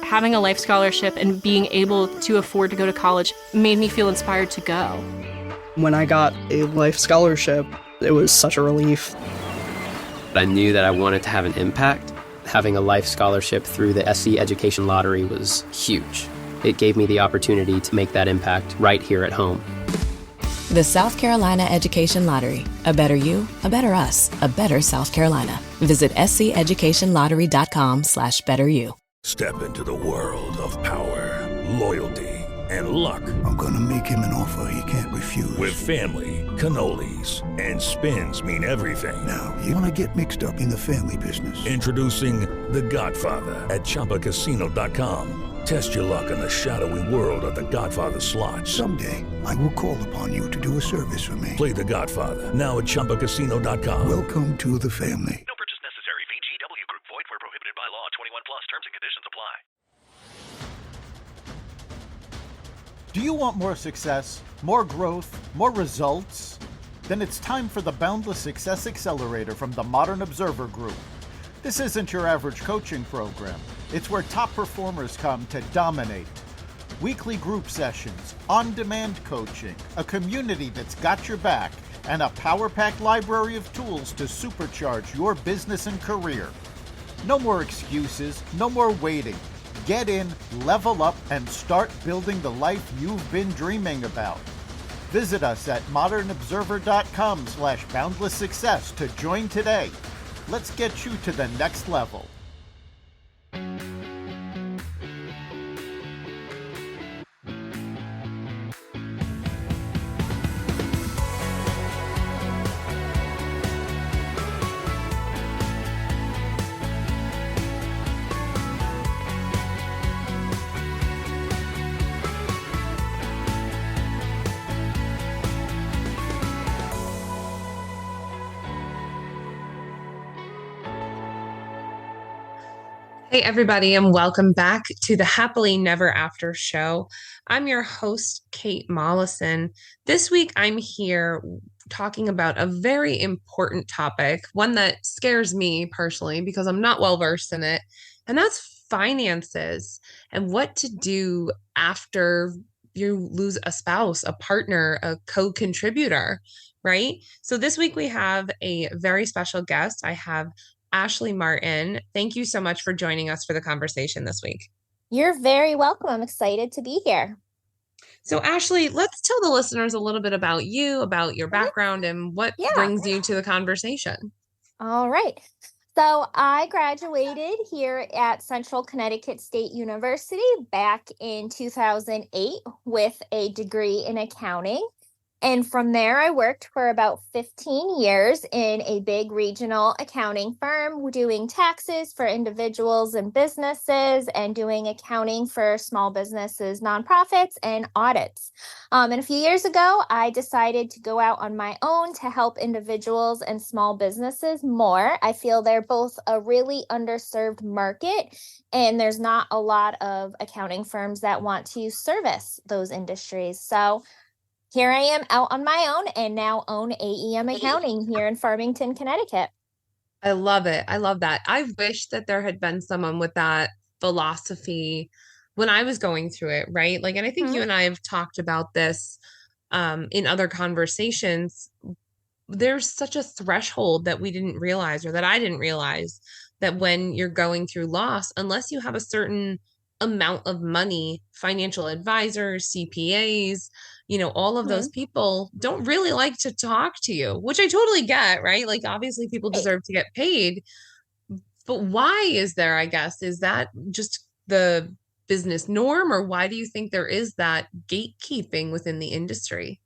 having a life scholarship and being able to afford to go to college made me feel inspired to go. When I got a life scholarship, it was such a relief. I knew that I wanted to have an impact. Having a life scholarship through the SC Education Lottery was huge. It gave me the opportunity to make that impact right here at home. The South Carolina Education Lottery. A better you, a better us, a better South Carolina. Visit sceducationlottery.com/betteryou. Step into the world of power, loyalty, and luck. I'm gonna make him an offer he can't refuse. With family, cannolis, and spins mean everything. Now, you wanna get mixed up in the family business. Introducing The Godfather at ChumbaCasino.com. Test your luck in the shadowy world of The Godfather slot. Someday, I will call upon you to do a service for me. Play The Godfather now at ChumbaCasino.com. Welcome to the family. No purchase necessary. VGW Group. Void where prohibited by law. 21 plus. Terms and conditions apply. Do you want more success, more growth, more results? Then it's time for the Boundless Success Accelerator from the Modern Observer Group. This isn't your average coaching program. It's where top performers come to dominate. Weekly group sessions, on-demand coaching, a community that's got your back, and a power-packed library of tools to supercharge your business and career. No more excuses, no more waiting. Get in, level up, and start building the life you've been dreaming about. Visit us at modernobserver.com/boundless success to join today. Let's get you to the next level. Hey, everybody, and welcome back to the Happily Never After show. I'm your host, Kate Mollison. This week, I'm here talking about a very important topic, one that scares me personally because I'm not well versed in it, and that's finances and what to do after you lose a spouse, a partner, a co-contributor, right? So this week, we have a very special guest. I have Ashleigh Martin. Thank you so much for joining us for the conversation this week. You're very welcome. I'm excited to be here. So Ashleigh, let's tell the listeners a little bit about you, about your background, and what brings you to the conversation. All right. So I graduated here at Central Connecticut State University back in 2008 with a degree in accounting. And from there, I worked for about 15 years in a big regional accounting firm doing taxes for individuals and businesses and doing accounting for small businesses, nonprofits, and audits. And a few years ago, I decided to go out on my own to help individuals and small businesses more. I feel they're both a really underserved market, and there's not a lot of accounting firms that want to service those industries. So here I am out on my own and now own AEM Accounting here in Farmington, Connecticut. I love it. I love that. I wish that there had been someone with that philosophy when I was going through it, right? Like, and I think you and I have talked about this in other conversations. There's such a threshold that we didn't realize, or that I didn't realize, that when you're going through loss, unless you have a certain amount of money, financial advisors, CPAs, all of those people don't really like to talk to you, which I totally get, right? Like, obviously people deserve to get paid, but why is there, I guess, is that just the business norm, or why do you think there is that gatekeeping within the industry?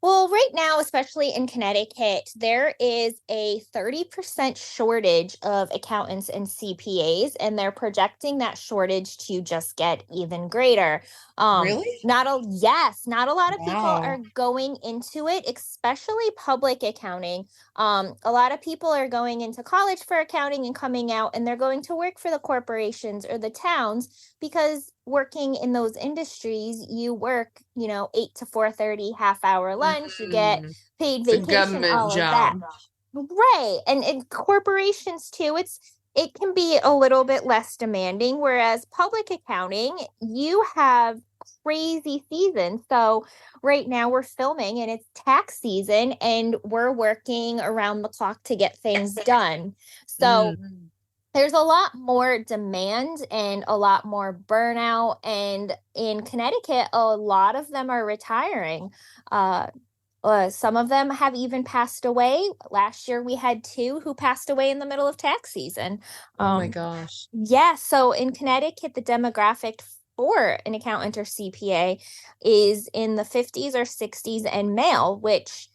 Well, right now, especially in Connecticut, there is a 30% shortage of accountants and CPAs, and they're projecting that shortage to just get even greater. Really? Not a lot of people are going into it, especially public accounting. A lot of people are going into college for accounting and coming out, and they're going to work for the corporations or the towns, because working in those industries, you work, 8 to 4:30, half hour lunch, you get paid vacation, all of that. Right. And corporations too, it can be a little bit less demanding, whereas public accounting, you have crazy season. So right now we're filming and it's tax season and we're working around the clock to get things done. So there's a lot more demand and a lot more burnout. And in Connecticut, a lot of them are retiring. Some of them have even passed away. Last year, we had 2 who passed away in the middle of tax season. Oh my gosh. Yeah. So in Connecticut, the demographic for an accountant or CPA is in the 50s or 60s and male, which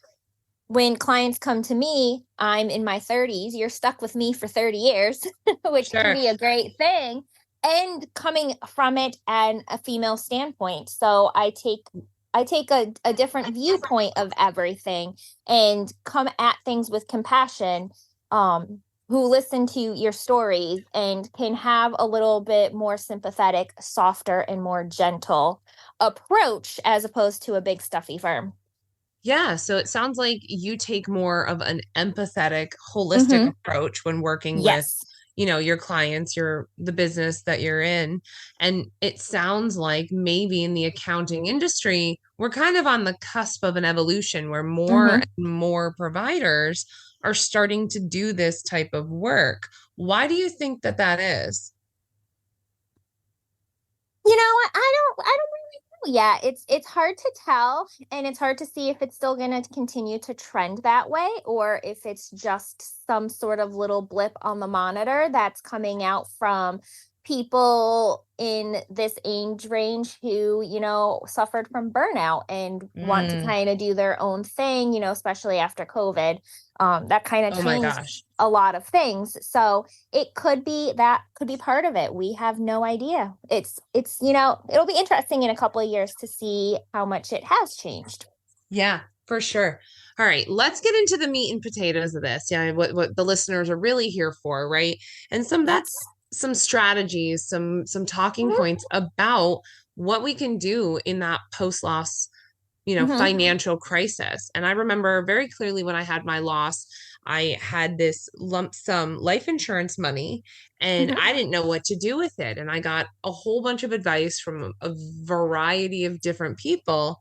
when clients come to me, I'm in my 30s. You're stuck with me for 30 years, which can be a great thing. And coming from it and a female standpoint. So I take a different viewpoint of everything and come at things with compassion, who listen to your stories and can have a little bit more sympathetic, softer, and more gentle approach as opposed to a big stuffy firm. Yeah, so it sounds like you take more of an empathetic, holistic approach when working with, your clients, the business that you're in. And it sounds like maybe in the accounting industry, we're kind of on the cusp of an evolution where more and more providers are starting to do this type of work. Why do you think that is? You know what? I don't really know yet. It's hard to tell, and it's hard to see if it's still going to continue to trend that way or if it's just some sort of little blip on the monitor that's coming out from people in this age range who, suffered from burnout and want to kind of do their own thing, especially after COVID. That kind of changed a lot of things. So it could be part of it. We have no idea. It's it'll be interesting in a couple of years to see how much it has changed. Yeah, for sure. All right, let's get into the meat and potatoes of this. Yeah, what the listeners are really here for, right? And some strategies, some talking points about what we can do in that post-loss, financial crisis. And I remember very clearly when I had my loss, I had this lump sum life insurance money and I didn't know what to do with it. And I got a whole bunch of advice from a variety of different people.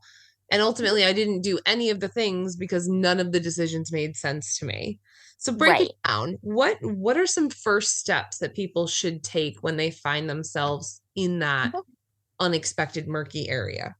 And ultimately, I didn't do any of the things because none of the decisions made sense to me. So break it down. What are some first steps that people should take when they find themselves in that unexpected murky area?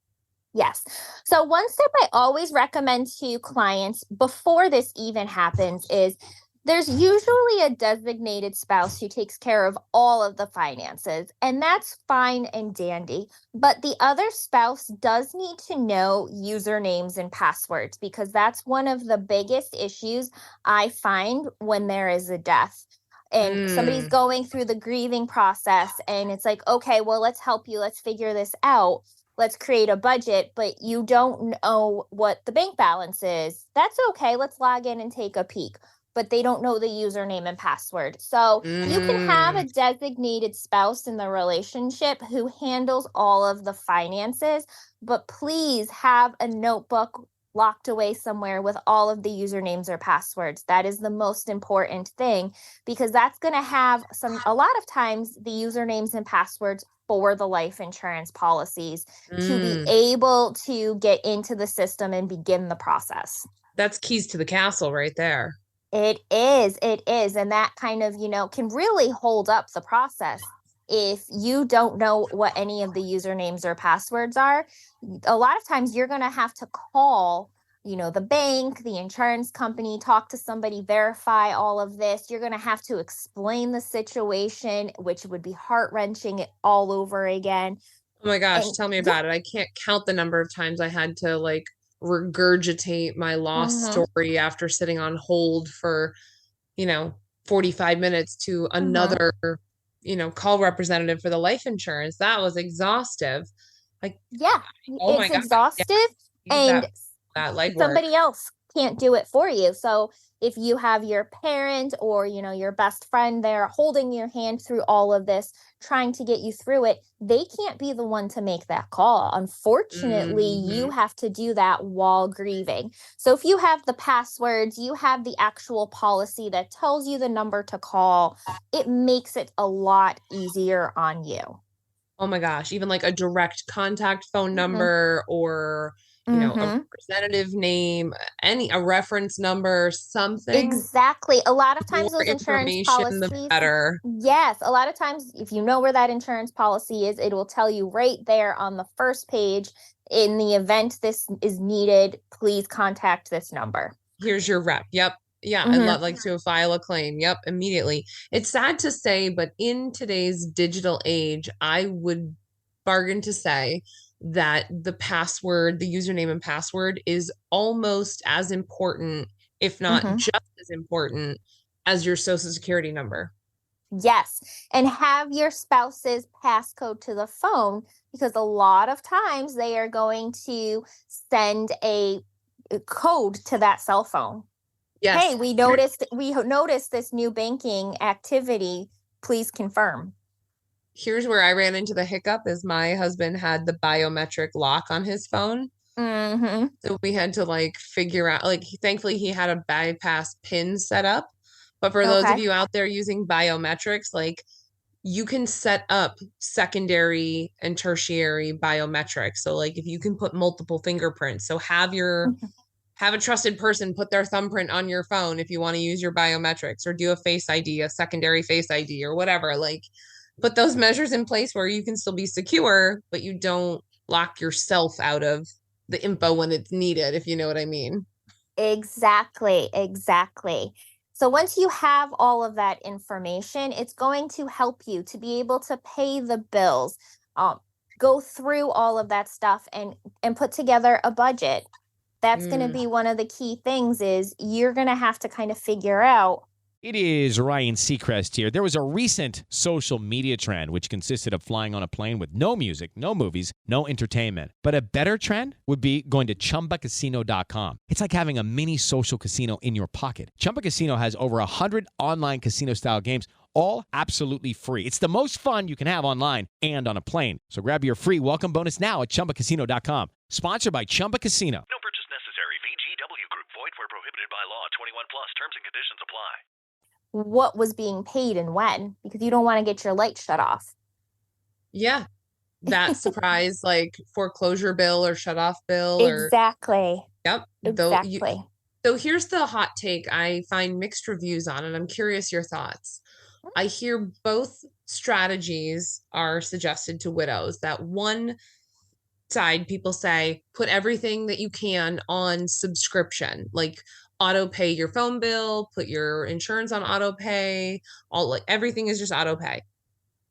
Yes. So one step I always recommend to clients before this even happens is there's usually a designated spouse who takes care of all of the finances, and that's fine and dandy. But the other spouse does need to know usernames and passwords because that's one of the biggest issues I find when there is a death. And somebody's going through the grieving process and it's like, okay, well, let's help you. Let's figure this out. Let's create a budget, but you don't know what the bank balance is. That's okay. Let's log in and take a peek. But they don't know the username and password. So you can have a designated spouse in the relationship who handles all of the finances, but please have a notebook locked away somewhere with all of the usernames or passwords. That is the most important thing because that's going to have a lot of times the usernames and passwords for the life insurance policies to be able to get into the system and begin the process. That's keys to the castle right there. It is. And that kind of, can really hold up the process. If you don't know what any of the usernames or passwords are, a lot of times you're going to have to call, the bank, the insurance company, talk to somebody, verify all of this. You're going to have to explain the situation, which would be heart-wrenching all over again. Oh my gosh, tell me about it. I can't count the number of times I had to regurgitate my lost story after sitting on hold for 45 minutes to another call representative for the life insurance. That was exhaustive. It's exhaustive. And that somebody else can't do it for you. So if you have your parent or, your best friend there holding your hand through all of this, trying to get you through it, they can't be the one to make that call. Unfortunately, you have to do that while grieving. So if you have the passwords, you have the actual policy that tells you the number to call, it makes it a lot easier on you. Oh my gosh, even like a direct contact phone number or a representative name, a reference number, something. Exactly. A lot of times More those insurance information, the policies, better. yes, a lot of times if you know where that insurance policy is, it will tell you right there on the first page, in the event this is needed, please contact this number. Here's your rep. Yep. Yeah, I'd love like to file a claim. Yep, immediately. It's sad to say, but in today's digital age, I would bargain to say that the password, the username and password is almost as important, if not just as important, as your social security number. Yes. And have your spouse's passcode to the phone, because a lot of times they are going to send a code to that cell phone. Yes. Hey, we noticed this new banking activity. Please confirm. Here's where I ran into the hiccup is my husband had the biometric lock on his phone. So we had to like figure out, like, thankfully he had a bypass pin set up. But for those of you out there using biometrics, like you can set up secondary and tertiary biometrics. So like if you can put multiple fingerprints, so have a trusted person put their thumbprint on your phone if you want to use your biometrics, or do a face ID, a secondary face ID or whatever. Like put those measures in place where you can still be secure, but you don't lock yourself out of the info when it's needed, if you know what I mean. Exactly. So once you have all of that information, it's going to help you to be able to pay the bills, go through all of that stuff and put together a budget. That's going to be one of the key things is you're going to have to kind of figure out. It is Ryan Seacrest here. There was a recent social media trend which consisted of flying on a plane with no music, no movies, no entertainment. But a better trend would be going to ChumbaCasino.com. It's like having a mini social casino in your pocket. Chumba Casino has over 100 online casino-style games, all absolutely free. It's the most fun you can have online and on a plane. So grab your free welcome bonus now at ChumbaCasino.com. Sponsored by Chumba Casino. No purchase necessary. VGW Group. Void where prohibited by law. 21 plus. Terms and conditions apply. What was being paid and when, because you don't want to get your light shut off. Yeah. That surprise, like foreclosure bill or shut off bill. Exactly. Yep. Exactly. So here's the hot take I find mixed reviews on, and I'm curious your thoughts. I hear both strategies are suggested to widows. That one side, people say, put everything that you can on subscription, like auto pay your phone bill, put your insurance on auto pay, everything is just auto pay.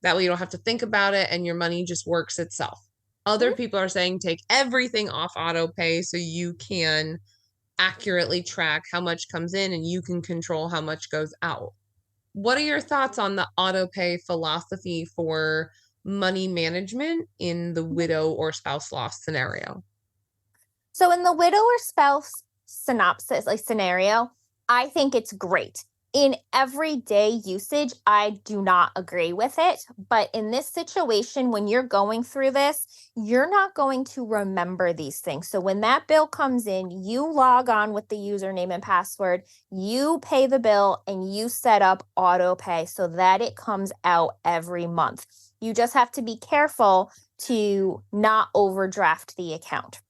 That way you don't have to think about it and your money just works itself. Other people are saying take everything off auto pay so you can accurately track how much comes in and you can control how much goes out. What are your thoughts on the auto pay philosophy for money management in the widow or spouse loss scenario? So in the widow or spouse scenario, I think it's great. In everyday usage, I do not agree with it. But in this situation, when you're going through this, you're not going to remember these things. So when that bill comes in, you log on with the username and password, you pay the bill, and you set up auto pay so that it comes out every month. You just have to be careful to not overdraft the account.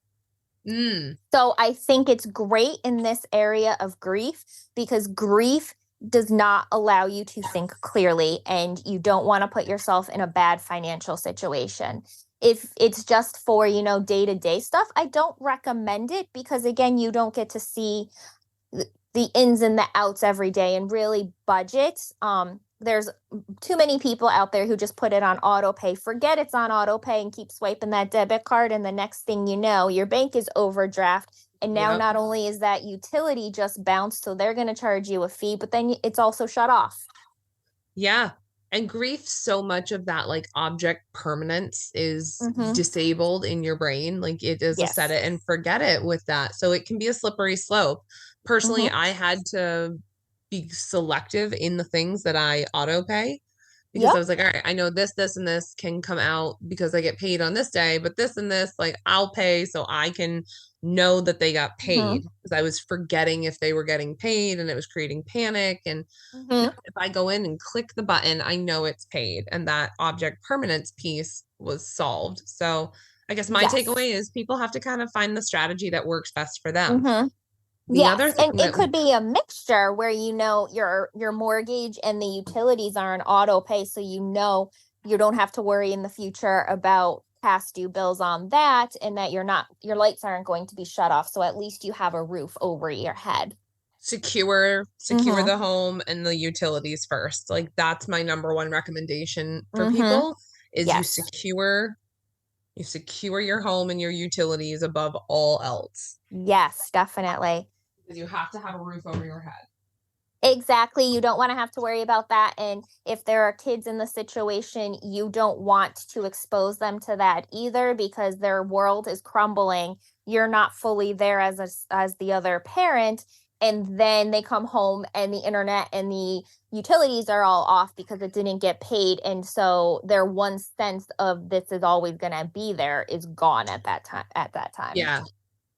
So I think it's great in this area of grief, because grief does not allow you to think clearly, and you don't want to put yourself in a bad financial situation. If it's just for, day-to-day stuff, I don't recommend it, because again, you don't get to see the ins and the outs every day and really budget. There's too many people out there who just put it on auto pay, forget it's on auto pay, and keep swiping that debit card. And the next thing you know, your bank is overdraft. And now not only is that utility just bounced, so they're going to charge you a fee, but then it's also shut off. Yeah. And grief, so much of that like object permanence is disabled in your brain. Like it is a set it and forget it with that. So it can be a slippery slope. Personally, I had to be selective in the things that I auto pay because I was like, all right, I know this, and this can come out because I get paid on this day, but this and this, like I'll pay so I can know that they got paid because I was forgetting if they were getting paid and it was creating panic. And if I go in and click the button, I know it's paid and that object permanence piece was solved. So I guess my takeaway is people have to kind of find the strategy that works best for them. The other thing and it could be a mixture where your mortgage and the utilities are an auto pay, so you don't have to worry in the future about past due bills on that, and that your lights aren't going to be shut off. So at least you have a roof over your head. Secure the home and the utilities first. Like that's my number one recommendation for people is you secure your home and your utilities above all else. Yes, definitely. Because you have to have a roof over your head. Exactly. You don't want to have to worry about that. And if there are kids in the situation, you don't want to expose them to that either because their world is crumbling. You're not fully there as the other parent. And then they come home and the internet and the utilities are all off because it didn't get paid. And so their one sense of this is always going to be there is gone at that time. Yeah.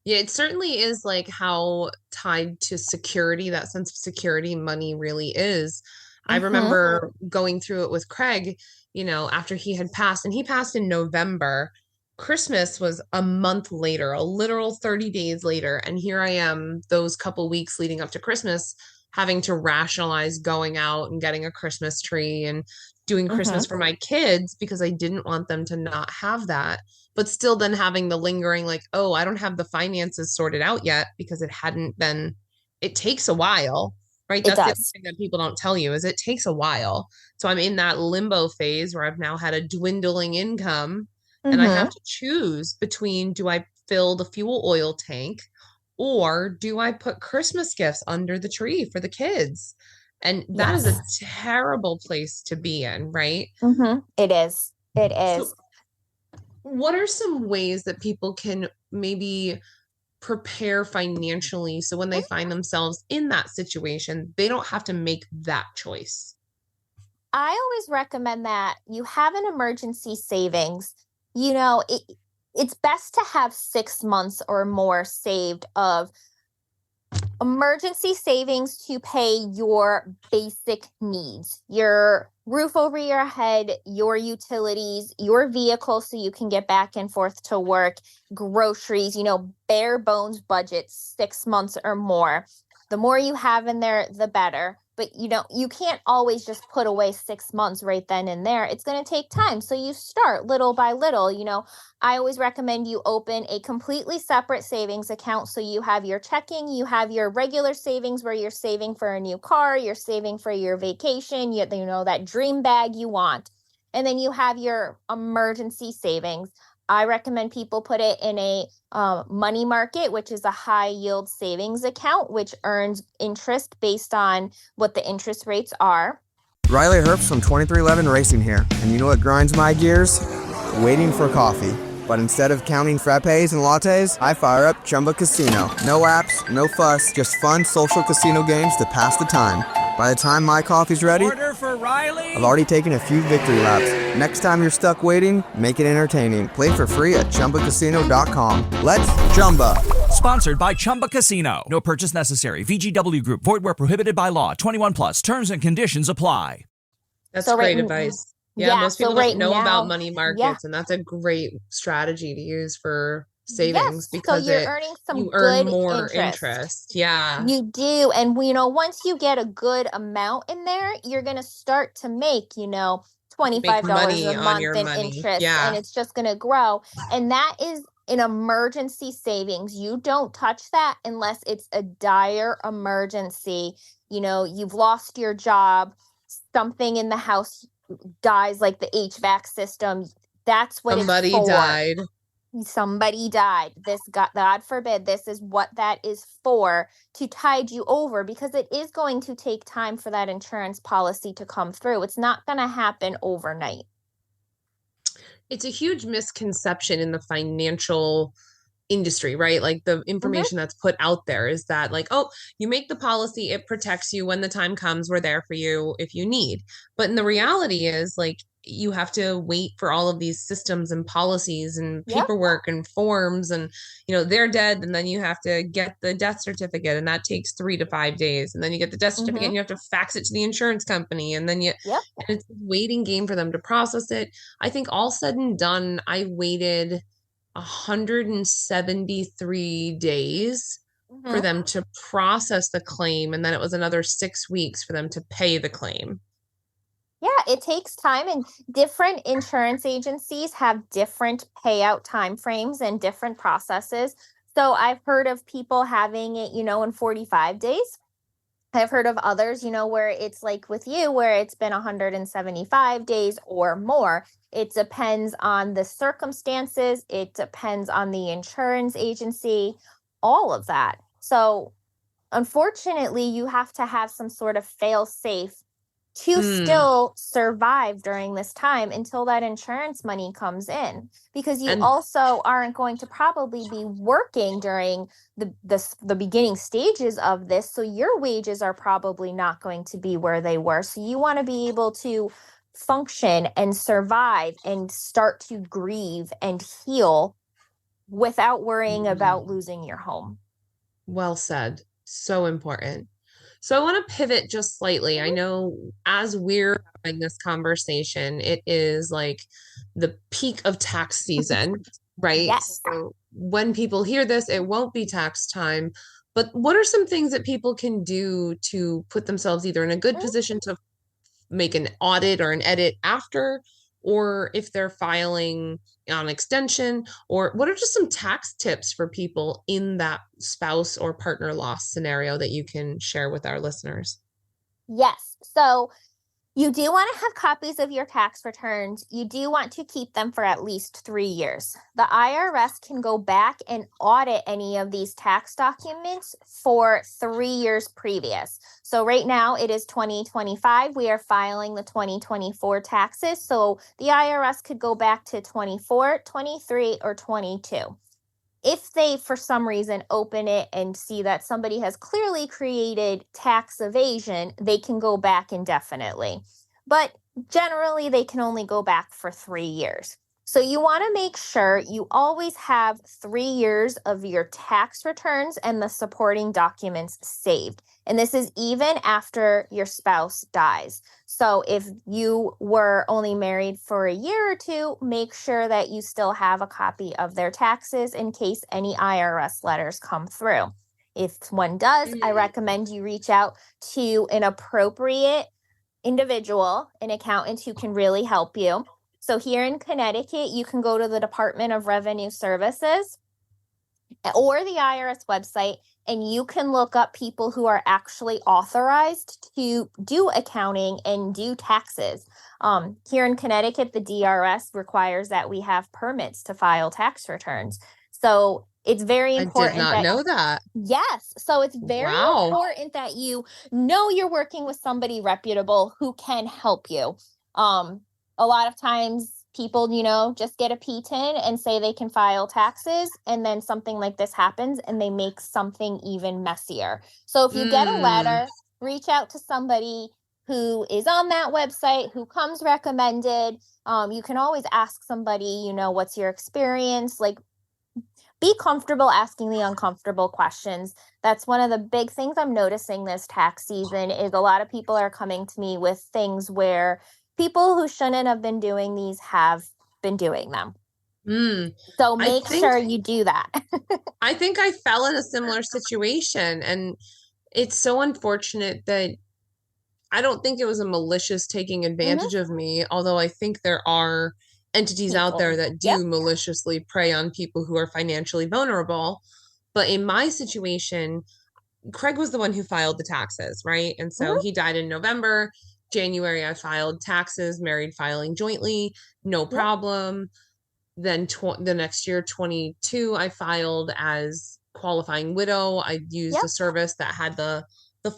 Yeah, it certainly is like how tied to security, that sense of security money really is. I remember going through it with Craig, after he had passed, and he passed in November. Christmas was a month later, a literal 30 days later. And here I am, those couple weeks leading up to Christmas, having to rationalize going out and getting a Christmas tree and doing Christmas for my kids because I didn't want them to not have that. But still then having the lingering like, oh, I don't have the finances sorted out yet because it takes a while, right? That's the other thing that people don't tell you is it takes a while. So I'm in that limbo phase where I've now had a dwindling income and I have to choose between, do I fill the fuel oil tank or do I put Christmas gifts under the tree for the kids? And that is a terrible place to be in, right? It is. It is. So what are some ways that people can maybe prepare financially so when they find themselves in that situation, they don't have to make that choice? I always recommend that you have an emergency savings. It's best to have 6 months or more saved of emergency savings to pay your basic needs, your roof over your head, your utilities, your vehicle so you can get back and forth to work, groceries, bare bones budget, 6 months or more. The more you have in there, the better. But you can't always just put away 6 months right then and there. It's going to take time. So you start little by little. I always recommend you open a completely separate savings account. So you have your checking, you have your regular savings where you're saving for a new car, you're saving for your vacation, that dream bag you want. And then you have your emergency savings. I recommend people put it in a money market, which is a high yield savings account, which earns interest based on what the interest rates are. Riley Herbst from 2311 Racing here. And you know what grinds my gears? Waiting for coffee. But instead of counting frappes and lattes, I fire up Chumba Casino. No apps, no fuss, just fun social casino games to pass the time. By the time my coffee's ready, order for Riley. I've already taken a few victory laps. Next time you're stuck waiting, make it entertaining. Play for free at ChumbaCasino.com. Let's Chumba. Sponsored by Chumba Casino. No purchase necessary. VGW Group. Void where prohibited by law. 21 plus. Terms and conditions apply. That's great advice. Yeah, most people don't know about money markets, and that's a great strategy to use for savings because you're earning you earn more interest. Yeah, you do. And once you get a good amount in there, you're going to start to make $25 a month in interest, and it's just going to grow. And that is an emergency savings. You don't touch that unless it's a dire emergency. You've lost your job, something in the house dies, like the HVAC system. That's what somebody it's for. died. somebody died, this God forbid, this is what that is for, to tide you over, because it is going to take time for that insurance policy to come through. It's not going to happen overnight. It's a huge misconception in the financial industry, right? Like the information that's put out there is that like, oh, you make the policy, it protects you when the time comes, we're there for you if you need. But in the reality is like you have to wait for all of these systems and policies and paperwork and forms, and they're dead, and then you have to get the death certificate, and that takes 3 to 5 days, and then you get the death certificate and you have to fax it to the insurance company, and then and it's a waiting game for them to process it. I think all said and done, I waited 173 days for them to process the claim, and then it was another 6 weeks for them to pay the claim. Yeah, it takes time, and different insurance agencies have different payout timeframes and different processes. So I've heard of people having it, in 45 days. I've heard of others, where it's like with you, where it's been 175 days or more. It depends on the circumstances. It depends on the insurance agency, all of that. So unfortunately, you have to have some sort of fail-safe to still survive during this time until that insurance money comes in, because you also aren't going to probably be working during the beginning stages of this. So your wages are probably not going to be where they were. So you want to be able to function and survive and start to grieve and heal without worrying about losing your home. Well said. So important. So I want to pivot just slightly. I know as we're having this conversation, it is like the peak of tax season, right? Yes. So when people hear this, it won't be tax time. But what are some things that people can do to put themselves either in a good position to make an audit or an edit after, or if they're filing on extension, or what are just some tax tips for people in that spouse or partner loss scenario that you can share with our listeners? Yes. So you do want to have copies of your tax returns. You do want to keep them for at least 3 years. The IRS can go back and audit any of these tax documents for 3 years previous. So right now it is 2025. We are filing the 2024 taxes. So the IRS could go back to 24, 23, or 22. If they, for some reason, open it and see that somebody has clearly created tax evasion, they can go back indefinitely. But generally, they can only go back for 3 years. So you want to make sure you always have 3 years of your tax returns and the supporting documents saved. And this is even after your spouse dies. So if you were only married for a year or two, make sure that you still have a copy of their taxes in case any IRS letters come through. If one does, I recommend you reach out to an appropriate individual, an accountant who can really help you. So here in Connecticut, you can go to the Department of Revenue Services or the IRS website, and you can look up people who are actually authorized to do accounting and do taxes. Here in Connecticut, the DRS requires that we have permits to file tax returns. So it's very important. I did not know that. Yes. So it's very important that you know you're working with somebody reputable who can help you. A lot of times people, just get a PTIN and say they can file taxes, and then something like this happens and they make something even messier. So if you get a letter, reach out to somebody who is on that website, who comes recommended. You can always ask somebody, what's your experience? Like, be comfortable asking the uncomfortable questions. That's one of the big things I'm noticing this tax season is a lot of people are coming to me with things where people who shouldn't have been doing these have been doing them. So make sure you do that. I think I fell in a similar situation, and it's so unfortunate that I don't think it was a malicious taking advantage of me, although I think there are entities out there that do maliciously prey on people who are financially vulnerable. But in my situation, Craig was the one who filed the taxes, right? And so he died in November. January, I filed taxes, married filing jointly, no problem. Then the next year, 22, I filed as qualifying widow. I used a service that had the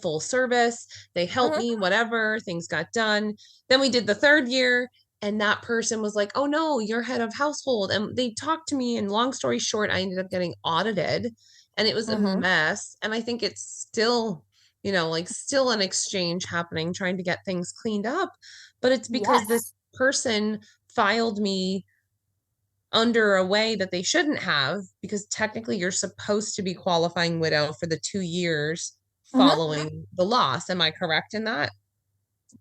full service. They helped me, whatever, things got done. Then we did the third year, and that person was like, oh no, you're head of household. And they talked to me, and long story short, I ended up getting audited, and it was a mess. And I think it's still, like still an exchange happening, trying to get things cleaned up. But it's because this person filed me under a way that they shouldn't have, because technically you're supposed to be qualifying widow for the 2 years following the loss. Am I correct in that?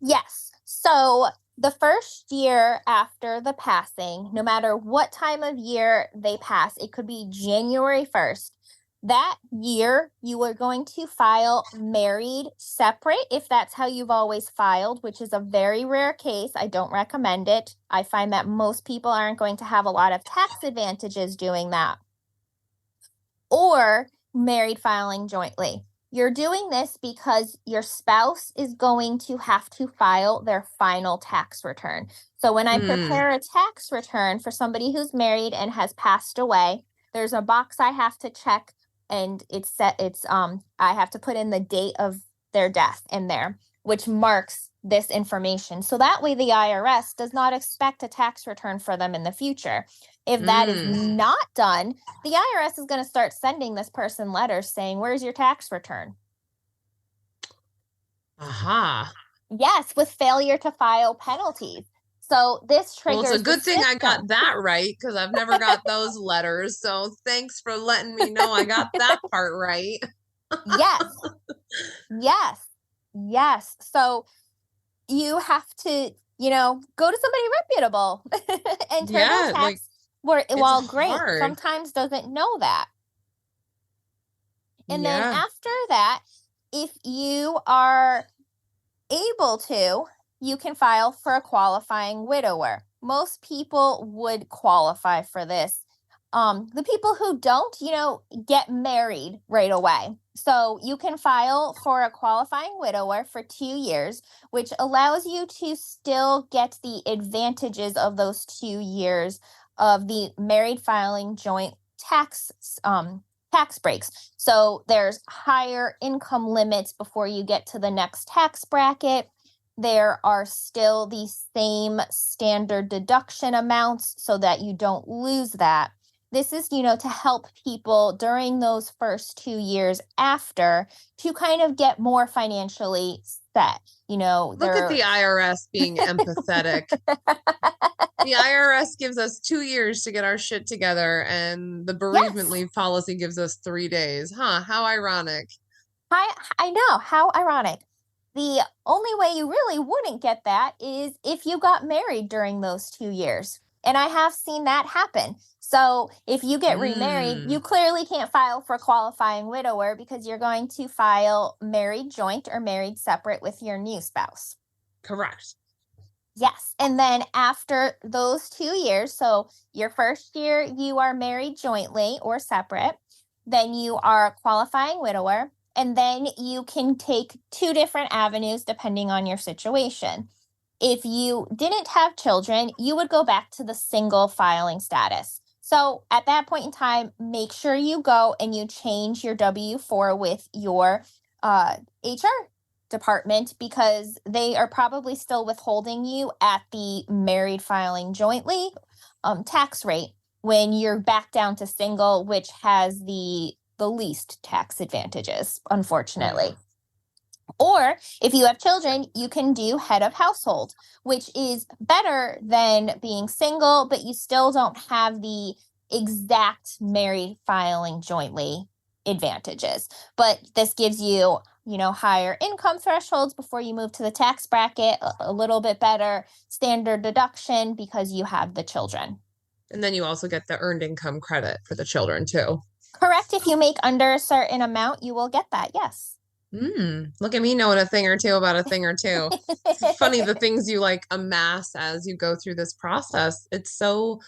Yes. So the first year after the passing, no matter what time of year they pass, it could be January 1st. That year, you are going to file married separate if that's how you've always filed, which is a very rare case. I don't recommend it. I find that most people aren't going to have a lot of tax advantages doing that. Or married filing jointly. You're doing this because your spouse is going to have to file their final tax return. So when I prepare a tax return for somebody who's married and has passed away, there's a box I have to check, and I have to put in the date of their death in there, which marks this information. So that way the IRS does not expect a tax return for them in the future. If that is not done, the IRS is going to start sending this person letters saying, where's your tax return? Aha. Yes, with failure to file penalties. So this triggers. Well, it's a good thing I got that right, because I've never got those letters. So thanks for letting me know I got that part right. Yes. So you have to, go to somebody reputable and TurboTax, while great, hard. sometimes doesn't know that. And then after that, if you are able to, you can file for a qualifying widower. Most people would qualify for this. The people who don't, get married right away. So you can file for a qualifying widower for 2 years, which allows you to still get the advantages of those 2 years of the married filing joint tax breaks. So there's higher income limits before you get to the next tax bracket. There are still the same standard deduction amounts so that you don't lose that. This is, to help people during those first 2 years after to kind of get more financially set. Look at the IRS being empathetic. The IRS gives us 2 years to get our shit together, and the bereavement leave policy gives us 3 days. How ironic. I know, how ironic. The only way you really wouldn't get that is if you got married during those 2 years. And I have seen that happen. So if you get remarried, you clearly can't file for qualifying widower because you're going to file married joint or married separate with your new spouse. Correct. Yes. And then after those 2 years, so your first year, you are married jointly or separate. Then you are a qualifying widower. And then you can take 2 different avenues depending on your situation. If you didn't have children, you would go back to the single filing status. So at that point in time, make sure you go and you change your W-4 with your HR department, because they are probably still withholding you at the married filing jointly tax rate when you're back down to single, which has the least tax advantages, unfortunately. Or if you have children, you can do head of household, which is better than being single, but you still don't have the exact married filing jointly advantages. But this gives you, higher income thresholds before you move to the tax bracket, a little bit better standard deduction because you have the children. And then you also get the earned income credit for the children too. Correct. If you make under a certain amount, you will get that. Yes. Look at me knowing a thing or two about a thing or two. It's funny the things you amass as you go through this process. It's so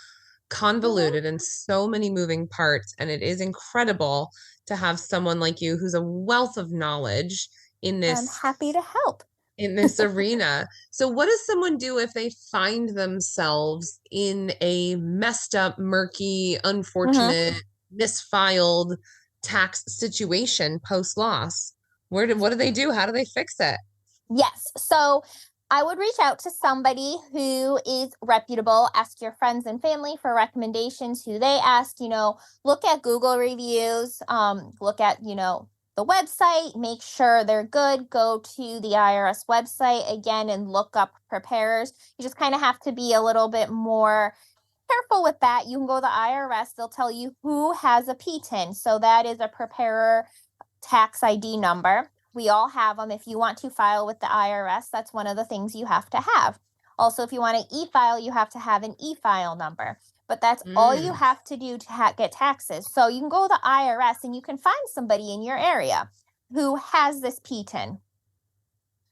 convoluted and so many moving parts. And it is incredible to have someone like you who's a wealth of knowledge in this. I'm happy to help. in this arena. So what does someone do if they find themselves in a messed up, murky, unfortunate, misfiled tax situation post loss? What do they do? How do they fix it? Yes. So I would reach out to somebody who is reputable. Ask your friends and family for recommendations who they ask, look at Google reviews, look at, the website, make sure they're good. Go to the IRS website again and look up preparers. You just kind of have to be a little bit more careful with that. You can go to the IRS. They'll tell you who has a PTIN. So that is a preparer tax ID number. We all have them. If you want to file with the IRS, that's one of the things you have to have. Also, if you want to e-file, you have to have an e-file number. But that's all you have to do to get taxes. So you can go to the IRS and you can find somebody in your area who has this PTIN.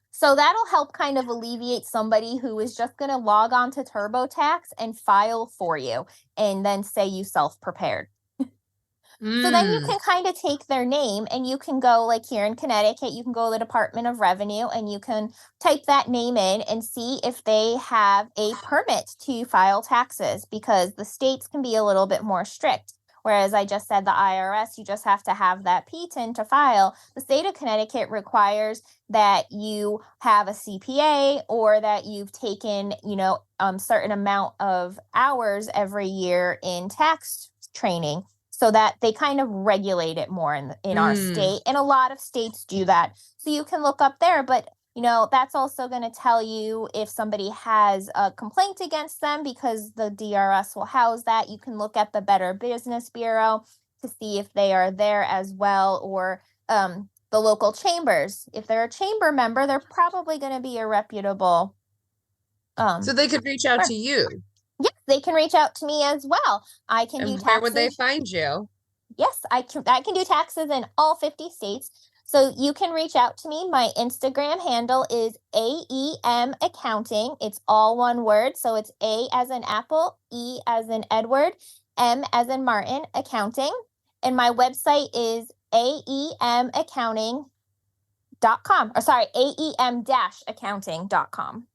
So that'll help kind of alleviate somebody who is just going to log on to TurboTax and file for you and then say you self-prepared. So then you can kind of take their name and you can go, like here in Connecticut, you can go to the Department of Revenue and you can type that name in and see if they have a permit to file taxes, because the states can be a little bit more strict. Whereas I just said the IRS, you just have to have that PTIN to file. The state of Connecticut requires that you have a CPA or that you've taken, certain amount of hours every year in tax training, so that they kind of regulate it more in our state. And a lot of states do that. So you can look up there, but that's also going to tell you if somebody has a complaint against them, because the DRS will house that. You can look at the Better Business Bureau to see if they are there as well, or the local chambers. If they're a chamber member, they're probably going to be a reputable. So they could reach out to you. Yes, they can reach out to me as well. I can do taxes. Where would they find you? Yes, I can do taxes in all 50 states. So you can reach out to me. My Instagram handle is AEM Accounting. It's all one word. So it's A as in Apple, E as in Edward, M as in Martin, Accounting. And my website is aemaccounting.com. Or sorry, aem-accounting.com.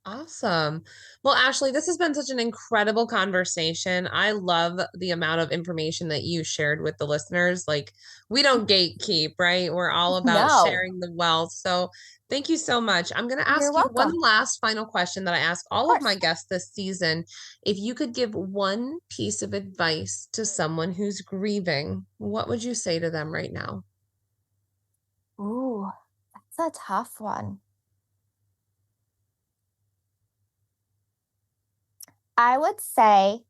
Awesome. Well, Ashleigh, this has been such an incredible conversation. I love the amount of information that you shared with the listeners. Like, we don't gatekeep, right? We're all about sharing the wealth. So thank you so much. I'm going to ask you one last final question that I ask all of my guests this season. If you could give one piece of advice to someone who's grieving, what would you say to them right now? Ooh, that's a tough one. I would say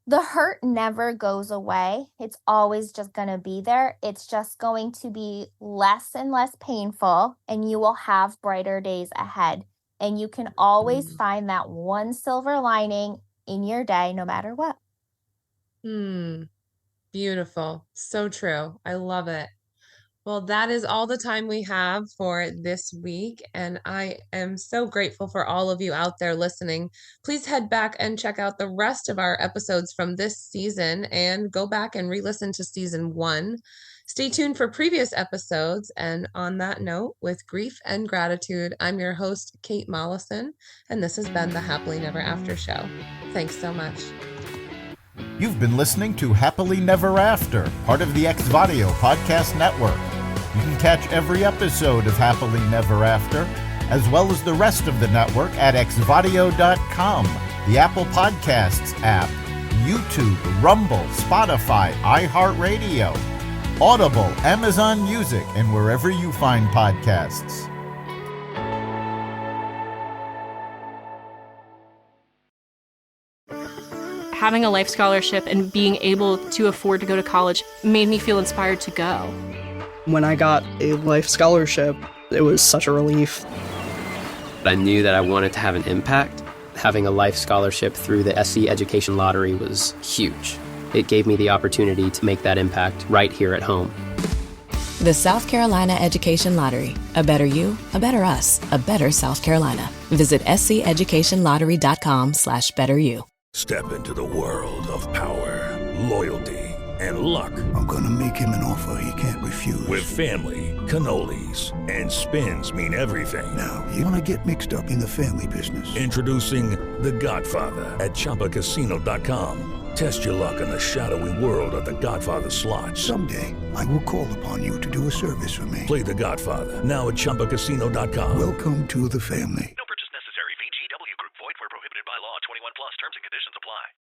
the hurt never goes away. It's always just going to be there. It's just going to be less and less painful, and you will have brighter days ahead. And you can always find that one silver lining in your day, no matter what. Beautiful. So true. I love it. Well, that is all the time we have for this week, and I am so grateful for all of you out there listening. Please head back and check out the rest of our episodes from this season and go back and re-listen to season 1. Stay tuned for previous episodes, and on that note, with grief and gratitude, I'm your host, Kate Mollison, and this has been the Happily Never After Show. Thanks so much. You've been listening to Happily Never After, part of the Xvadio Podcast Network. You can catch every episode of Happily Never After, as well as the rest of the network at xvadio.com, the Apple Podcasts app, YouTube, Rumble, Spotify, iHeartRadio, Audible, Amazon Music, and wherever you find podcasts. Having a life scholarship and being able to afford to go to college made me feel inspired to go. When I got a life scholarship, it was such a relief. I knew that I wanted to have an impact. Having a life scholarship through the SC Education Lottery was huge. It gave me the opportunity to make that impact right here at home. The South Carolina Education Lottery. A better you, a better us, a better South Carolina. Visit sceducationlottery.com/betteryou. Step into the world of power, loyalty, and luck. I'm gonna make him an offer he can't refuse. With family, cannolis, and spins mean everything. Now, you wanna get mixed up in the family business. Introducing The Godfather at ChumbaCasino.com. Test your luck in the shadowy world of The Godfather slot. Someday, I will call upon you to do a service for me. Play The Godfather now at ChumbaCasino.com. Welcome to the family.